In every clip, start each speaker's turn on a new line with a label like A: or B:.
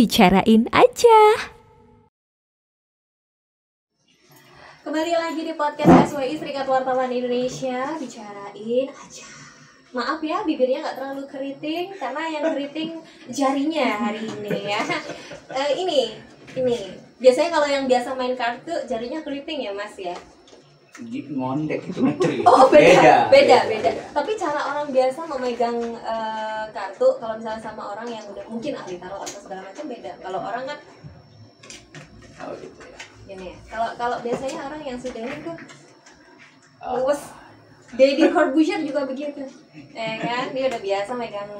A: bicarain aja.
B: Kembali lagi di podcast SWI Serikat Wartawan Indonesia, bicarain aja. Maaf ya, bibirnya nggak terlalu keriting karena yang keriting jarinya hari ini ya. Ini biasanya kalau yang biasa main kartu jarinya keriting ya Mas ya.
C: Ngondek itu ngetri.
B: Oh beda. Tapi cara orang biasa memegang kartu kalau misalnya sama orang yang udah mungkin ahli tarot atau segala macam beda. Kalau orang kan
C: Oh gitu ya.
B: gini ya. Kalau biasanya orang yang sudah ini tuh luwes. Deddy Corbuzier juga begitu, ya kan? Dia udah biasa megang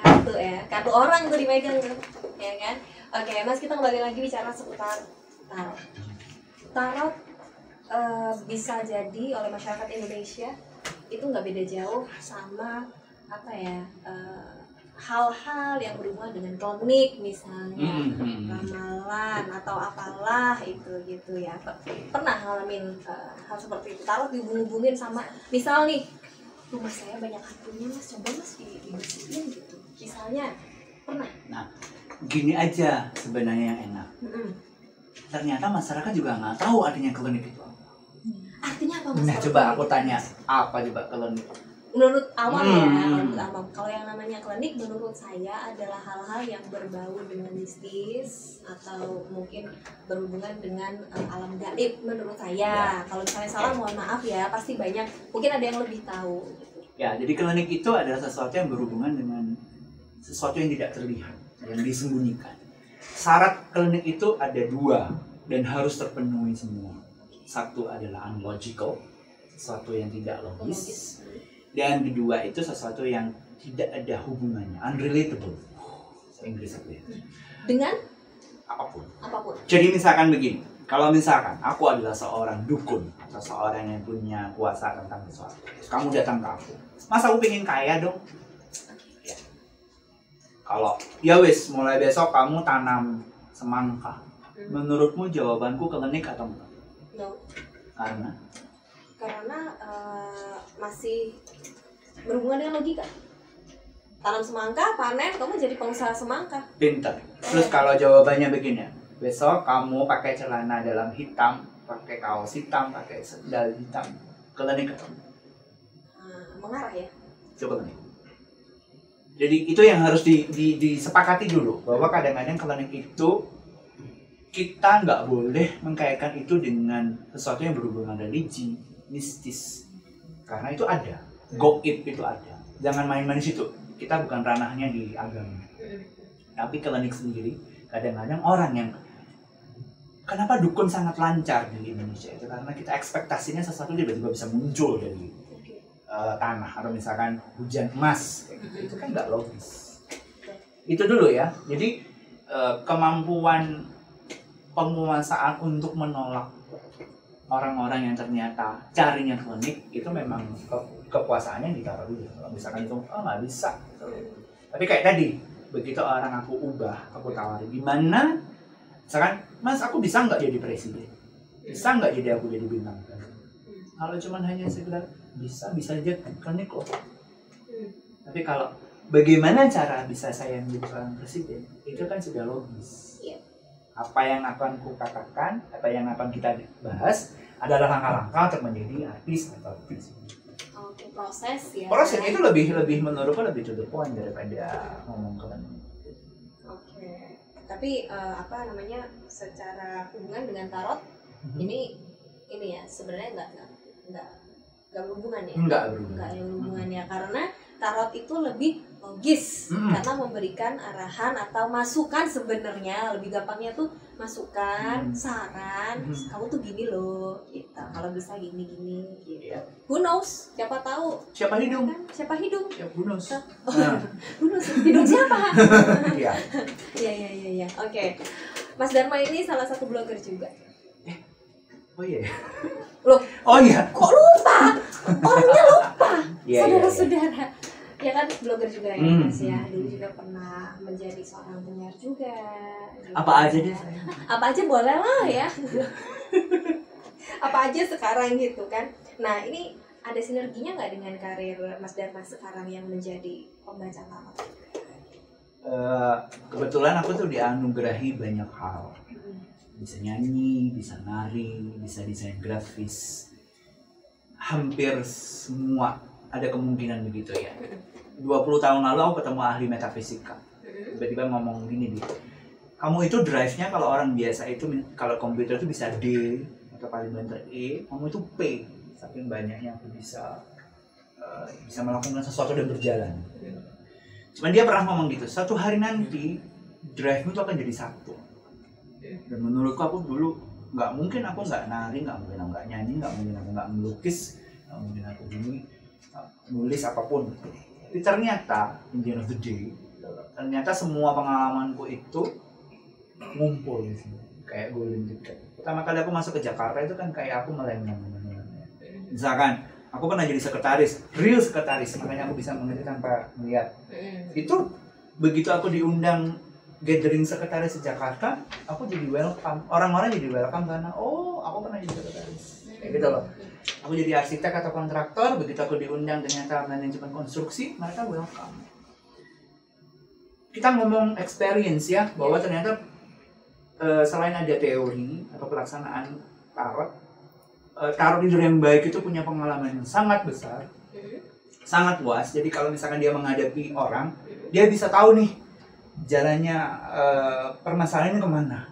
B: kartu ya, kartu orang tuh dimegang tuh, ya kan? Oke, Mas, kita kembali lagi bicara seputar tarot. Tarot bisa jadi oleh masyarakat Indonesia itu nggak beda jauh sama apa ya, hal-hal yang berhubungan dengan klinik misalnya, ramalan atau apalah itu gitu ya. Pernah ngalamin hal seperti itu? Tarot dihubung-hubungin sama misal nih, rumah saya banyak hantunya Mas, coba Mas dibersihin gitu misalnya, pernah?
C: Nah, gini aja sebenarnya yang enak. Ternyata masyarakat juga nggak tahu artinya klinik itu apa.
B: Artinya apa Mas?
C: Nah, coba aku tanya, apa coba klinik?
B: Menurut awam menurut awam, kalau yang namanya klinik menurut saya adalah hal-hal yang berbau dengan mistis atau mungkin berhubungan dengan alam gaib menurut saya. Kalau misalnya salah mohon maaf ya, pasti banyak mungkin ada yang lebih tahu gitu.
C: Ya, jadi klinik itu adalah sesuatu yang berhubungan dengan sesuatu yang tidak terlihat, yang disembunyikan. Syarat klinik itu ada dua dan harus terpenuhi semua. Satu adalah unlogical, sesuatu yang tidak logis. Dan kedua itu sesuatu yang tidak ada hubungannya, unrelatable. Inggris aku ya.
B: Dengan
C: Apapun.
B: Jadi
C: misalkan begini, kalau misalkan aku adalah seorang dukun atau seorang yang punya kuasa tentang sesuatu, terus kamu datang ke aku, masa aku pengen kaya dong? Ya. Kalau ya wis, mulai besok kamu tanam semangka. Menurutmu jawabanku klinik atau enggak?
B: no.
C: Karena
B: masih berhubungan dengan logika. Tanam semangka, panen, kamu jadi pengusaha semangka.
C: pintar. Terus kalau jawabannya begini, besok kamu pakai celana dalam hitam, pakai kaos hitam, pakai sandal hitam, klinik atau enggak?
B: Mengarah ya.
C: Coba klinik. Jadi itu yang harus disepakati dulu, bahwa kadang-kadang klinik itu kita nggak boleh mengkaitkan itu dengan sesuatu yang berhubungan religi, mistis, karena itu ada, goib itu ada. Jangan main-main di situ. Kita bukan ranahnya di agama. Tapi klinik sendiri, kadang-kadang orang yang kenapa dukun sangat lancar di Indonesia itu karena kita ekspektasinya sesuatu tiba-tiba bisa muncul dari tanah atau misalkan hujan emas, kayak gitu. Itu kan nggak logis. Itu dulu ya. Jadi kemampuan penguasaan untuk menolak orang-orang yang ternyata carinya klinik itu memang kekuasaannya ditaruh dulu. Kalau misalkan itu nggak bisa. Tapi kayak tadi, begitu orang aku ubah, aku tawarin gimana? Misalkan, Mas aku bisa nggak jadi presiden? Bisa nggak jadi aku jadi bintang? Kalau cuma hanya sekedar bisa aja klinik loh. Tapi kalau bagaimana cara bisa saya menjadi seorang presiden? Itu kan sudah logis. Apa yang akan kukatakan, apa yang akan kita bahas adalah langkah-langkah untuk menjadi artis atau aktris.
B: Oke, proses ya.
C: Prosesnya itu lebih menurutku lebih to the point daripada ngomong ke mana.
B: Oke. Tapi secara hubungan dengan tarot ini ya sebenarnya nggak berhubungan ya. Nggak berhubungan ya, karena tarot itu lebih logis karena memberikan arahan atau masukan, sebenarnya lebih gampangnya tuh masukan, saran, kamu tuh gini loh gitu, kalau bisa gini gitu. Who knows, siapa tahu,
C: siapa hidung
B: ya,
C: who knows.
B: Who knows, hidung siapa?
C: Iya.
B: Iya. Oke. Mas Dharma ini salah satu blogger juga.
C: Oh iya.
B: Loh,
C: oh iya,
B: kok lupa? Orangnya lupa.
C: Iya,
B: Saudara-saudara. Ya kan blogger juga ya Mas ya. Dulu juga pernah menjadi seorang penyiar juga.
C: Apa aja deh.
B: Apa aja boleh lah ya. Apa aja sekarang gitu kan. Nah, ini ada sinerginya nggak dengan karir Mas Dharma sekarang yang menjadi pembaca tarot?
C: kebetulan aku tuh dianugerahi banyak hal. Bisa nyanyi, bisa nari, bisa desain grafis. Hampir semua ada kemungkinan begitu ya. 20 tahun lalu aku ketemu ahli metafisika. Tiba-tiba ngomong gini dia, kamu itu drive-nya kalau orang biasa itu, kalau komputer itu bisa D atau paling banter E, kamu itu P. Saking banyaknya aku bisa melakukan sesuatu dan berjalan. Cuman dia pernah ngomong gitu, suatu hari nanti drive-mu itu akan jadi satu. Dan menurutku aku dulu nggak mungkin aku nggak nari, nggak mungkin aku nggak nyanyi, nggak mungkin aku nggak melukis, nggak mungkin aku gini nulis apapun. Tapi ternyata in the end of the day, ternyata semua pengalamanku itu ngumpul di sini, kayak golden ticket. Pertama kali aku masuk ke Jakarta itu kan kayak aku melenggang. Misalkan aku pernah jadi sekretaris, real sekretaris, makanya aku bisa mengerti tanpa melihat. Itu begitu aku diundang gathering sekretaris di Jakarta, aku jadi welcome. Orang-orang jadi welcome karena oh aku pernah jadi sekretaris. Kayak gitu loh. Aku jadi arsitek atau kontraktor, begitu aku diundang ternyata manajemen konstruksi, mereka welcome. Kita ngomong experience ya, bahwa ternyata selain ada teori atau pelaksanaan tarot tidur yang baik itu punya pengalaman yang sangat besar, sangat luas. Jadi kalau misalkan dia menghadapi orang, dia bisa tahu nih jalannya permasalahan kemana.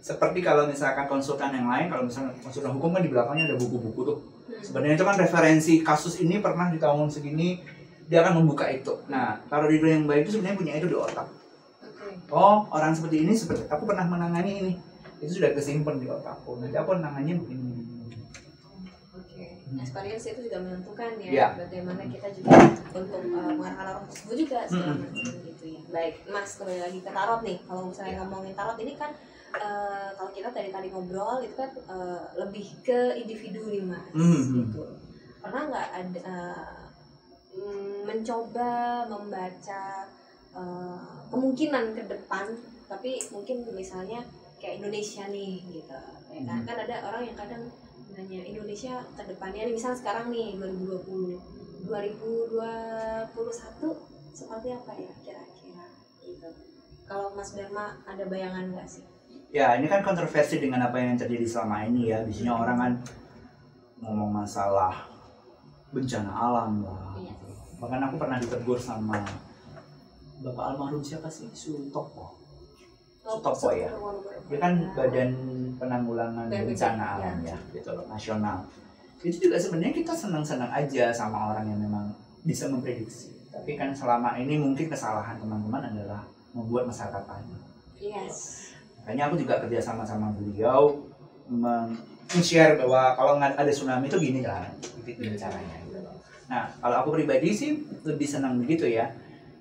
C: Seperti kalau misalkan konsultan yang lain, kalau misalkan konsultan hukum kan di belakangnya ada buku-buku tuh. Sebenarnya itu kan referensi kasus ini pernah di tahun segini, dia akan membuka itu. Nah, tarot tidur yang baik itu sebenarnya punya itu di otak. Oh, orang seperti ini, seperti aku pernah menangani ini. Itu sudah kesimpan di otakku. Nanti aku menangannya begini.
B: Experience itu juga menentukan ya, bagaimana kita juga untuk mengarahkan orang tersebut juga segala macam gitu ya. Baik, Mas, kembali lagi ke tarot nih. Kalau misalnya ngomongin tarot ini kan kalau kita tadi ngobrol itu kan lebih ke individu nih Mas, gitu. Pernah nggak ada mencoba membaca kemungkinan ke depan, tapi mungkin misalnya kayak Indonesia nih gitu, ya kan? Kan ada orang yang kadang nanya Indonesia ke depannya, misalnya sekarang nih 2021 seperti apa ya kira-kira gitu. Kalau Mas Dharma ada bayangan nggak sih?
C: Ya, ini kan kontroversi dengan apa yang terjadi selama ini ya. Biasanya orang kan ngomong masalah bencana alam lah. Bahkan aku pernah ditegur sama Bapak almarhum siapa sih? Sutopo ya. Dia kan Badan Penanggulangan Bencana Alam ya, gitu loh, nasional. Itu juga sebenarnya kita senang-senang aja sama orang yang memang bisa memprediksi. Tapi kan selama ini mungkin kesalahan teman-teman adalah membuat masyarakat panik.
B: Yes.
C: Makanya aku juga kerja sama beliau men-share bahwa kalau nggak ada tsunami itu gini kan, gini caranya. Gitu loh. Nah, kalau aku pribadi sih lebih senang begitu ya.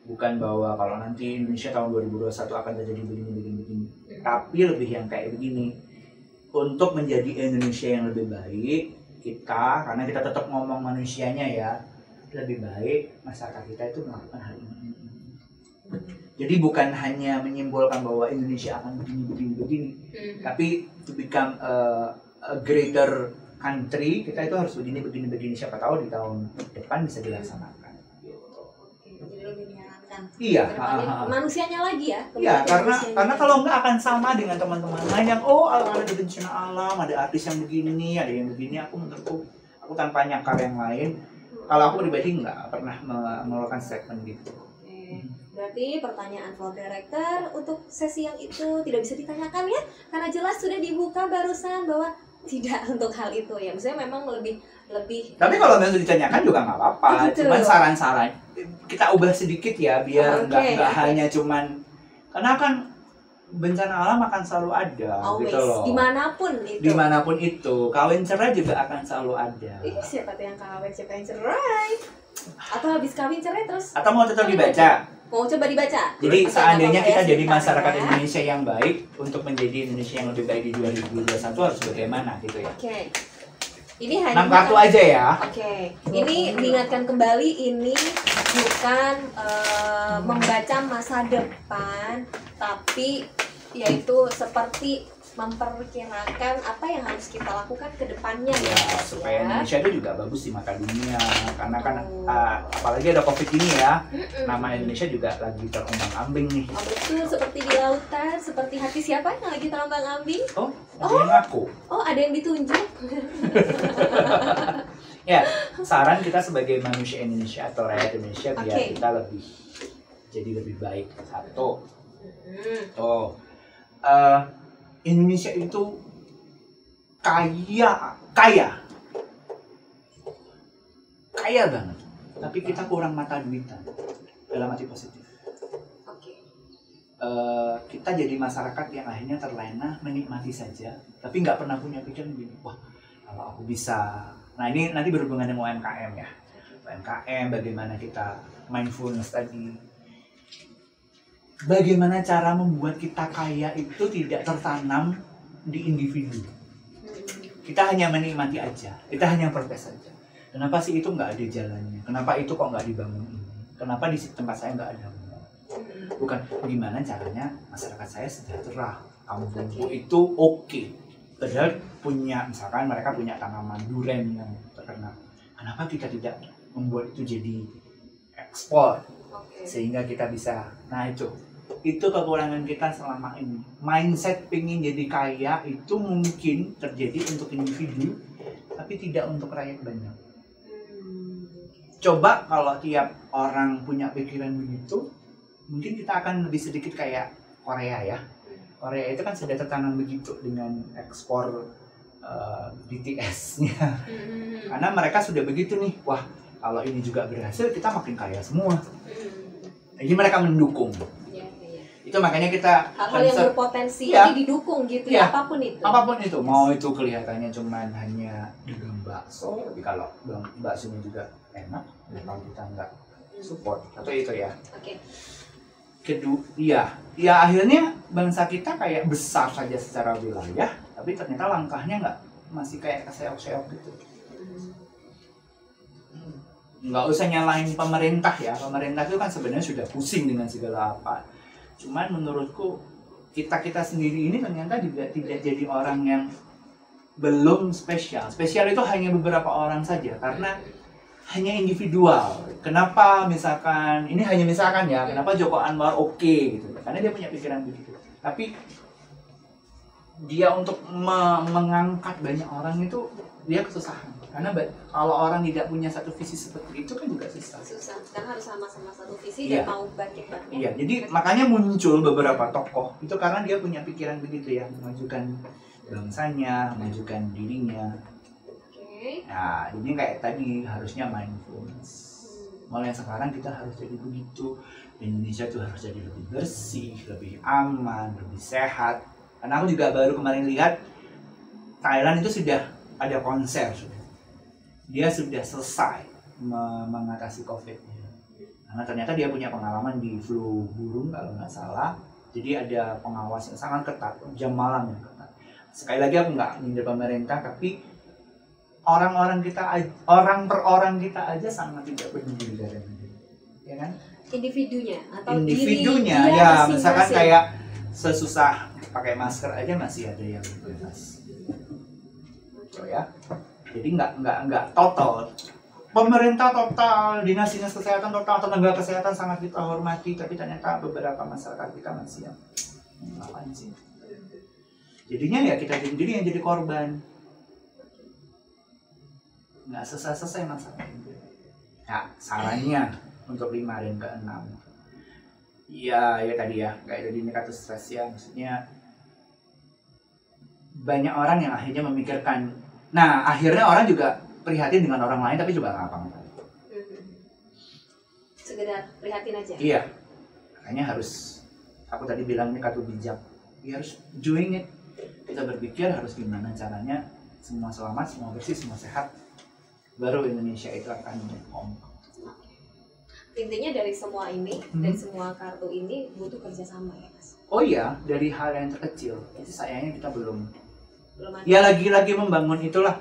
C: Bukan bahwa kalau nanti Indonesia tahun 2021 akan terjadi begini. Tapi lebih yang kayak begini. Untuk menjadi Indonesia yang lebih baik, kita, karena kita tetap ngomong manusianya ya, lebih baik masyarakat kita itu melakukan hal ini. Jadi bukan hanya menyimpulkan bahwa Indonesia akan begini, tapi to become a greater country, kita itu harus begini. Siapa tahu di tahun depan bisa dilaksanakan.
B: Jadi lebih menyarankan.
C: Iya.
B: Manusianya lagi ya.
C: Iya, karena kalau nggak akan sama dengan teman-teman lain yang ada bencana alam, ada artis yang begini, ada yang begini. Menurutku aku tanpa nyakar yang lain. Kalau aku pribadi nggak pernah mengeluarkan statement gitu.
B: Berarti pertanyaan floor director untuk sesi yang itu tidak bisa ditanyakan ya, karena jelas sudah dibuka barusan bahwa tidak untuk hal itu ya. Maksudnya memang lebih. Tapi
C: kalau memang ditanyakan juga nggak apa-apa. Gitu. Cuman saran-saran kita ubah sedikit ya, biar nggak hanya cuman, karena kan bencana alam akan selalu ada.
B: Always,
C: gitu loh. Dimanapun itu, kawin cerai juga akan selalu ada.
B: Siapa tuh yang kawin, siapa yang cerai? Atau habis kawin cerai terus?
C: Atau mau tetap dibaca?
B: Mau coba dibaca?
C: Jadi seandainya kita jadi masyarakat Indonesia yang baik, untuk menjadi Indonesia yang lebih baik di 2021 harus bagaimana gitu ya?
B: Oke. Ini hanya
C: 6 kartu aja ya.
B: Oke. Ini diingatkan kembali, ini bukan membaca masa depan, tapi yaitu seperti memperkirakan apa yang harus kita lakukan ke depannya
C: Ya,
B: Mas,
C: supaya
B: ya.
C: Indonesia itu juga bagus di mata dunia. Karena kan apalagi ada COVID ini ya, nama Indonesia juga lagi terombang-ambing nih.
B: Oh betul, seperti di lautan, seperti hati siapa yang lagi terombang-ambing?
C: Oh, ada yang ngaku.
B: Oh, ada yang ditunjuk.
C: Ya, saran kita sebagai manusia Indonesia atau rakyat Indonesia biar
B: Oke.
C: kita jadi lebih baik. Satu,
B: Hmm.
C: Indonesia itu kaya banget, tapi kita kurang mata duitan dalam arti positif.
B: Oke.
C: Kita jadi masyarakat yang akhirnya terlena menikmati saja, tapi nggak pernah punya pikiran gini, wah kalau aku bisa. Nah ini nanti berhubungan dengan UMKM ya, UMKM bagaimana kita mindfulness tadi, bagaimana cara membuat kita kaya itu tidak tertanam di individu. Kita hanya menikmati aja, kita hanya protes saja. Kenapa sih itu nggak ada jalannya? Kenapa itu kok nggak dibangun ini? Kenapa di tempat saya nggak ada? Bukan gimana caranya masyarakat saya sejahtera, kampungku itu oke. Padahal punya, misalkan mereka punya tanaman durian yang terkenal. Kenapa kita tidak membuat itu jadi ekspor?
B: Oke.
C: Sehingga kita bisa, nah itu kekurangan kita selama ini. Mindset pengen jadi kaya itu mungkin terjadi untuk individu, tapi tidak untuk rakyat banyak. Coba kalau tiap orang punya pikiran begitu, mungkin kita akan lebih sedikit kayak Korea ya. Korea itu kan sudah tertanam begitu dengan ekspor BTS-nya. Karena mereka sudah begitu nih, wah kalau ini juga berhasil kita makin kaya semua. Jadi mereka mendukung. Itu makanya kita
B: Hal-hal yang berpotensi
C: Ya.
B: ini didukung gitu
C: Ya.
B: ya, apapun itu.
C: Apapun itu, mau itu kelihatannya cuman hanya dagang bakso, tapi kalau baksonya juga enak, ya kalau kita nggak support atau itu ya.
B: Oke.
C: Kedua, ya akhirnya bangsa kita kayak besar saja secara wilayah, tapi ternyata langkahnya masih kayak keseok-seok gitu. Nggak usah nyalain pemerintah ya, pemerintah itu kan sebenarnya sudah pusing dengan segala apa. Cuman menurutku kita sendiri ini ternyata juga tidak jadi orang yang belum spesial. Spesial itu hanya beberapa orang saja karena hanya individual. Kenapa misalkan ini hanya misalkan ya, kenapa Joko Anwar oke gitu? Karena dia punya pikiran begitu. Tapi dia untuk mengangkat banyak orang itu dia kesusahan. Karena kalau orang tidak punya satu visi seperti itu kan juga susah.
B: Susah, karena harus sama-sama satu visi
C: Iya.
B: dan mau banyak-banyak.
C: Iya, jadi makanya muncul beberapa tokoh itu karena dia punya pikiran begitu ya, memajukan bangsanya, memajukan dirinya.
B: Oke.
C: Nah, ini kayak tadi harusnya mindfulness. Mulai sekarang kita harus jadi begitu. Indonesia tuh harus jadi lebih bersih, lebih aman, lebih sehat. Karena aku juga baru kemarin lihat Thailand itu sudah ada konser sudah. Dia sudah selesai mengatasi COVID-nya. Karena ternyata dia punya pengalaman di flu burung kalau nggak salah. Jadi ada pengawas yang sangat ketat, jam malam yang ketat. Sekali lagi aku nggak nyindir pemerintah, tapi orang per orang kita aja sangat tidak peduli dengan itu, ya kan?
B: Individunya atau
C: Individunya
B: diri dia
C: ya,
B: masing-masing.
C: misalkan kayak sesusah pakai masker aja masih ada yang bebas, gitu ya. Jadi nggak total. Pemerintah total, dinas-dinas kesehatan total, tenaga kesehatan sangat kita hormati, tapi ternyata beberapa masyarakat kita masih yang ngapain sih? Jadinya ya kita sendiri yang jadi korban. Nggak selesai masalah. Nah, sarannya untuk 5 dan ke-6. Ya tadi ya, kayak tadi ini kata stres ya, maksudnya banyak orang yang akhirnya memikirkan. Nah, akhirnya orang juga prihatin dengan orang lain tapi juga nggak apa-apa.
B: Sekedar prihatin aja.
C: Iya, makanya harus, aku tadi bilang ini kartu bijak, ya harus doing it. Kita berpikir harus gimana caranya semua selamat, semua bersih, semua sehat, baru Indonesia itu akan kompak.
B: Intinya dari semua ini, dari semua kartu ini butuh kerjasama ya Mas?
C: Oh iya, dari hal yang terkecil, itu sayangnya kita belum
B: ada.
C: Ya lagi-lagi membangun itulah.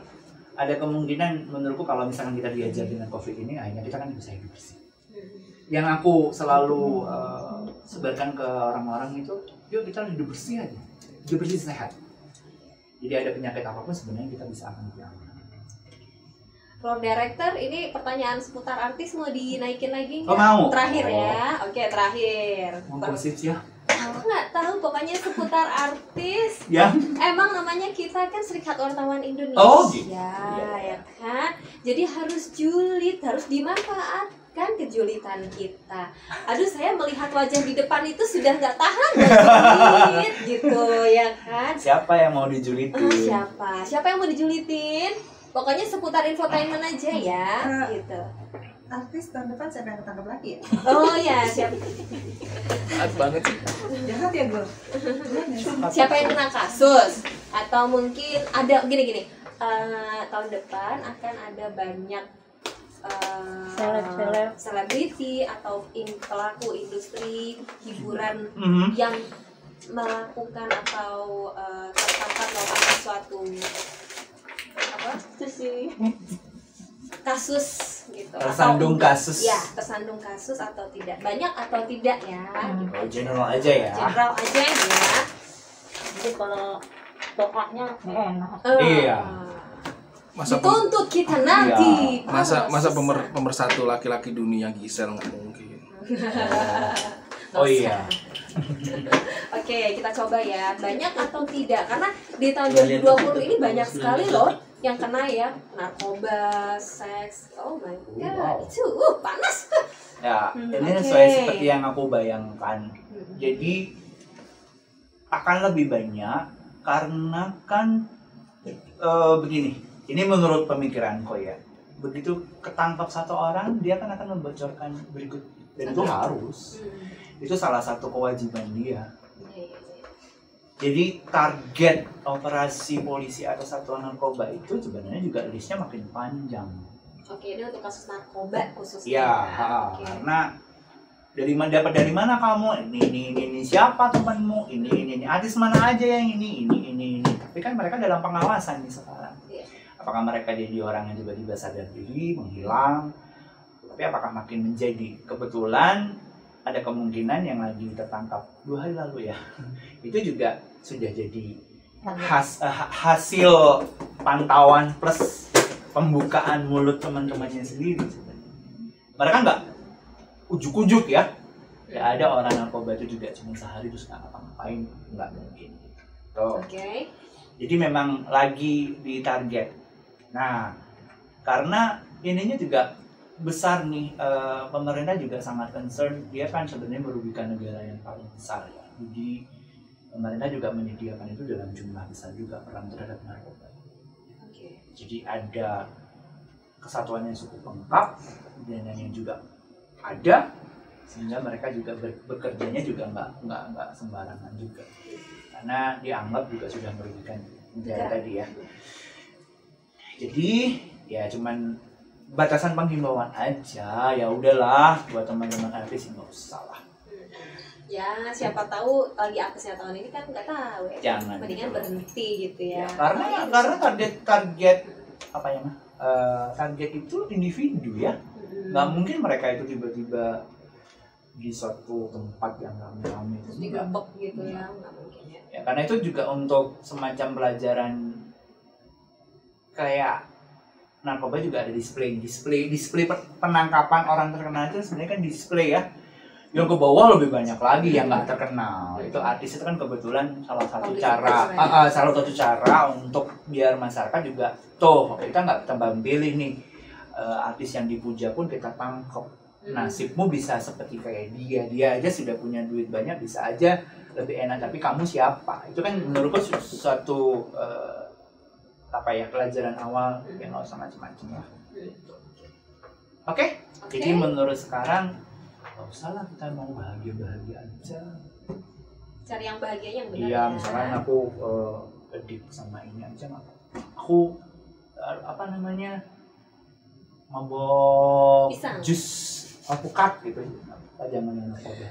C: Ada kemungkinan menurutku kalau misalkan kita diajar dengan COVID ini, akhirnya kita kan bisa hidup bersih. Yang aku selalu sebarkan ke orang-orang itu, yuk kita hidup bersih aja, hidup bersih sehat. Jadi ada penyakit apapun sebenarnya kita bisa akan diaman.
B: Floor Director, ini pertanyaan seputar artis mau dinaikin lagi?
C: Oh, mau.
B: Terakhir ya. Oke, terakhir.
C: Monggo ya.
B: Aku nggak tahu, pokoknya seputar artis.
C: Ya.
B: Emang namanya kita kan Serikat Wartawan Indonesia.
C: Oh, gitu.
B: Ya kan. Jadi harus julid, harus dimanfaatkan kejulitan kita. Aduh, saya melihat wajah di depan itu sudah nggak tahan julid gitu ya kan.
C: Siapa yang mau dijulitin?
B: Siapa yang mau dijulitin? Pokoknya seputar infotainment aja ya, gitu.
A: Artis tahun depan siapa yang ketangkep lagi ya?
B: Oh ya, siapa?
D: Jahat banget sih.
A: Jahat ya gue.
B: Siapa yang kena kasus? Atau mungkin ada gini-gini. Tahun depan akan ada banyak selebriti atau pelaku industri hiburan yang melakukan atau tertangkap melakukan sesuatu kasus gitu,
C: tersandung
B: atau
C: kasus.
B: ya, tersandung kasus atau tidak, banyak atau tidak ya gitu.
C: Oh, general aja ya.
B: General aja ya.
E: Jadi kalau pokoknya enak.
C: Iya.
D: Masa
B: Dituntut kita nanti.
D: masa pemersatu laki-laki dunia Gisel nggak mungkin.
C: Oh iya.
B: Oke, kita coba ya. Banyak atau tidak? Karena di tahun 2020 ini banyak sekali loh yang kena ya, narkoba, seks. Oh my god,
C: Wow.
B: itu panas.
C: Ya, ini
B: oke.
C: sesuai seperti yang aku bayangkan. Jadi akan lebih banyak karena kan begini. Ini menurut pemikiranku ya. Begitu ketangkap satu orang, dia kan akan membocorkan berikut, dan itu harus. Itu salah satu kewajiban dia. Jadi target operasi polisi atau satuan narkoba itu sebenarnya juga listnya makin panjang.
B: Oke, ini untuk kasus narkoba khususnya.
C: Iya,
B: Oke.
C: karena dapat dari mana kamu? Ini siapa temanmu? Ini artis mana aja yang ini. Tapi kan mereka dalam pengawasan nih sekarang.
B: Iya.
C: Apakah mereka jadi orang yang tiba-tiba sadar diri, menghilang? Tapi apakah makin menjadi kebetulan ada kemungkinan yang lagi tertangkap 2 hari lalu ya? Itu juga sudah jadi hasil pantauan plus pembukaan mulut teman-temannya sendiri. Mereka nggak ujuk-ujuk ya. Ya ada orang narkoba itu juga cuma sehari terus nggak ngapa-ngapain, nggak mungkin. Tuh.
B: Oke.
C: Jadi memang lagi ditarget. Nah, karena ininya juga besar nih, pemerintah juga sangat concern. Dia kan sebenarnya merugikan negara yang paling besar ya. Jadi pemerintah juga menyediakan itu dalam jumlah besar juga perang terhadap narkoba.
B: Oke.
C: Jadi ada kesatuan yang cukup lengkap, dan yang juga ada, sehingga mereka juga bekerjanya juga nggak sembarangan juga. Karena dianggap juga sudah merugikan negara tadi ya. Jadi ya cuman batasan penghimbauan aja, ya udahlah buat teman-teman artis nggak usah lah.
B: Ya, siapa tahu lagi artisnya tahun ini kan nggak tahu ya.
C: Jangan.
B: Mendingan berhenti gitu ya.
C: Karena target apa ya mah? Target itu individu ya. Nggak mungkin mereka itu tiba-tiba di suatu tempat yang ramai-ramai
B: Terus digerebek gitu ya, nggak mungkin ya.
C: Ya, karena itu juga untuk semacam pelajaran, kayak narkoba juga ada display penangkapan orang terkenal itu sebenarnya kan display ya. Yang ke bawah lebih banyak lagi yang nggak terkenal. Itu artis itu kan kebetulan salah satu cara untuk biar masyarakat juga kita nggak tebang pilih nih, artis yang dipuja pun kita tangkap. Nasibmu bisa seperti kayak dia aja sudah punya duit banyak, bisa aja lebih enak, tapi kamu siapa? Itu kan menurutku suatu pelajaran awal yang nggak usah macam-macam lah. Oke. Jadi menurut sekarang nggak usah lah, kita mau bahagia aja.
B: Cari yang bahagianya yang benar.
C: Iya, misalkan aku edit sama ini aja, aku mabok jus alpukat gitu, jangan narkoba.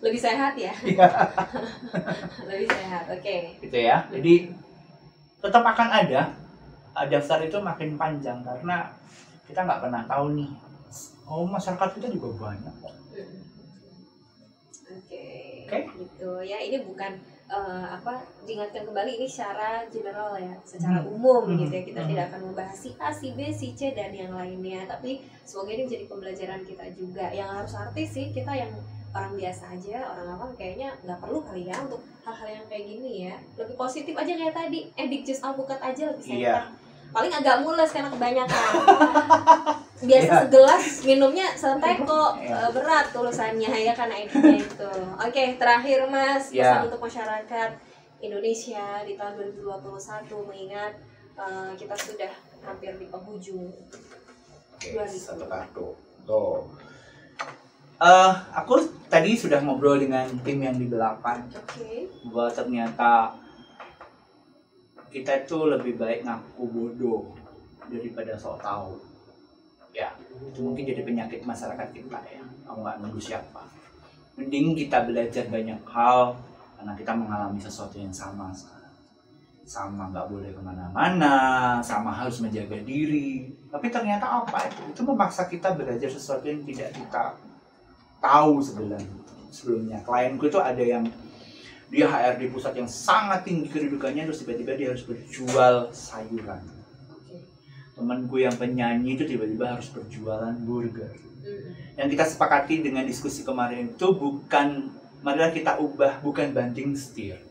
B: Lebih sehat ya. Lebih sehat, oke.
C: Gitu ya. Jadi tetap akan ada daftar itu makin panjang karena kita nggak pernah tahu nih. Oh, masyarakat kita juga banyak kok.
B: Oke.
C: Oke.
B: Gitu ya. Ini bukan diingatkan kembali ini secara general ya, secara umum gitu ya. Kita tidak akan membahas si A, si B, si C dan yang lainnya, tapi semoga ini menjadi pembelajaran kita juga. Yang harus artis sih, kita yang orang biasa aja, orang awam kayaknya nggak perlu kali ya untuk hal-hal yang kayak gini ya. Lebih positif aja kayak tadi, edik jus alpukat aja lebih sehat. Paling agak mules karena kebanyakan. Biasa segelas minumnya seteko, berat tulisannya ya karena ediknya itu. Oke, terakhir Mas, pesan untuk masyarakat Indonesia di tahun 2021 mengingat kita sudah hampir di penghujung.
C: Satu kartu. Aku tadi sudah ngobrol dengan tim yang di belakang. Bahwa ternyata kita itu lebih baik ngaku bodoh daripada sok tahu. Ya, itu mungkin jadi penyakit masyarakat kita ya. Aku nggak nunggu siapa. Mending kita belajar banyak hal karena kita mengalami sesuatu yang sama sekarang. Sama nggak boleh kemana-mana, sama harus menjaga diri. Tapi ternyata apa itu? Itu memaksa kita belajar sesuatu yang tidak kita tahu sebelumnya. Klienku itu ada yang dia HRD pusat yang sangat tinggi kedudukannya, terus tiba-tiba dia harus berjual sayuran. Temanku yang penyanyi itu tiba-tiba harus berjualan burger. Yang kita sepakati dengan diskusi kemarin itu bukan, marilah kita ubah, bukan banting setir,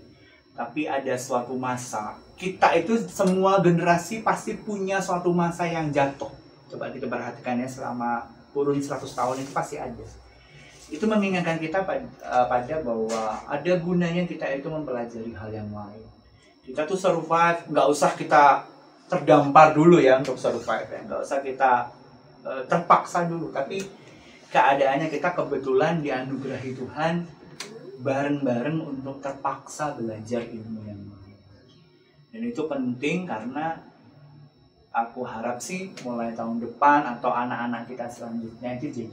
C: tapi ada suatu masa. Kita itu semua generasi pasti punya suatu masa yang jatuh. Coba kita perhatikan ya, selama kurun 100 tahun itu pasti ada. Itu mengingatkan kita pada bahwa ada gunanya kita itu mempelajari hal yang lain. Kita tuh survive, nggak usah kita terdampar dulu ya untuk survive ya. Nggak usah kita terpaksa dulu. Tapi keadaannya kita kebetulan dianugerahi Tuhan bareng-bareng untuk terpaksa belajar ilmu yang lain. Dan itu penting karena aku harap sih mulai tahun depan atau anak-anak kita selanjutnya itu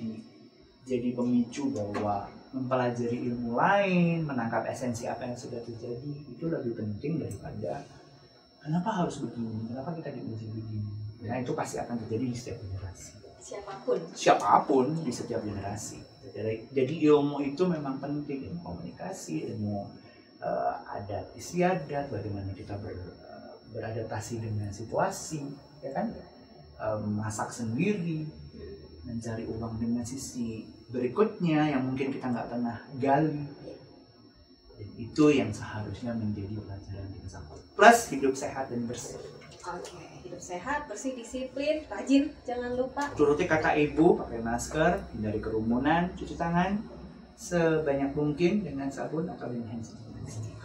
C: jadi pemicu bahwa mempelajari ilmu lain, menangkap esensi apa yang sudah terjadi itu lebih penting daripada kenapa harus begini, kenapa kita diuji begini. Nah itu pasti akan terjadi di setiap generasi. Siapapun di setiap generasi. Jadi ilmu itu memang penting, ilmu komunikasi, ilmu adat istiadat, bagaimana kita beradaptasi dengan situasi, ya kan? Masak sendiri, mencari uang dengan sisi berikutnya yang mungkin kita nggak pernah gali. Dan itu yang seharusnya menjadi pelajaran kita sama. Plus hidup sehat dan bersih.
B: Oke, hidup sehat, bersih, disiplin, rajin, jangan lupa.
C: Turuti kata ibu, pakai masker, hindari kerumunan, cuci tangan sebanyak mungkin dengan sabun atau dengan hand sanitizer.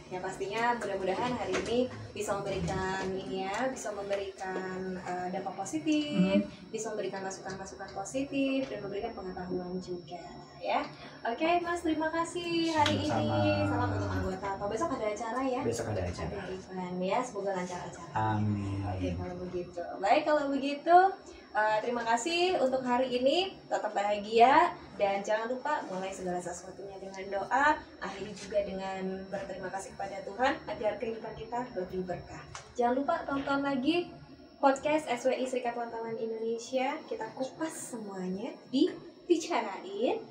B: Ya pastinya mudah-mudahan hari ini bisa memberikan bisa memberikan dampak positif, bisa memberikan masukan-masukan positif dan memberikan pengetahuan juga ya. Oke Mas, terima kasih hari ini. Salam untuk anggota. Atau besok ada acara ya?
C: Besok ada acara.
B: Ada event ya, semoga lancar acara.
C: Amin.
B: Oke kalau begitu. Baik kalau begitu. Terima kasih untuk hari ini, tetap bahagia dan jangan lupa mulai segala sesuatunya dengan doa, akhiri juga dengan berterima kasih kepada Tuhan agar kehidupan kita lebih berkah. Jangan lupa tonton lagi podcast SWI Serikat Wartawan Indonesia, kita kupas semuanya di Bicarain.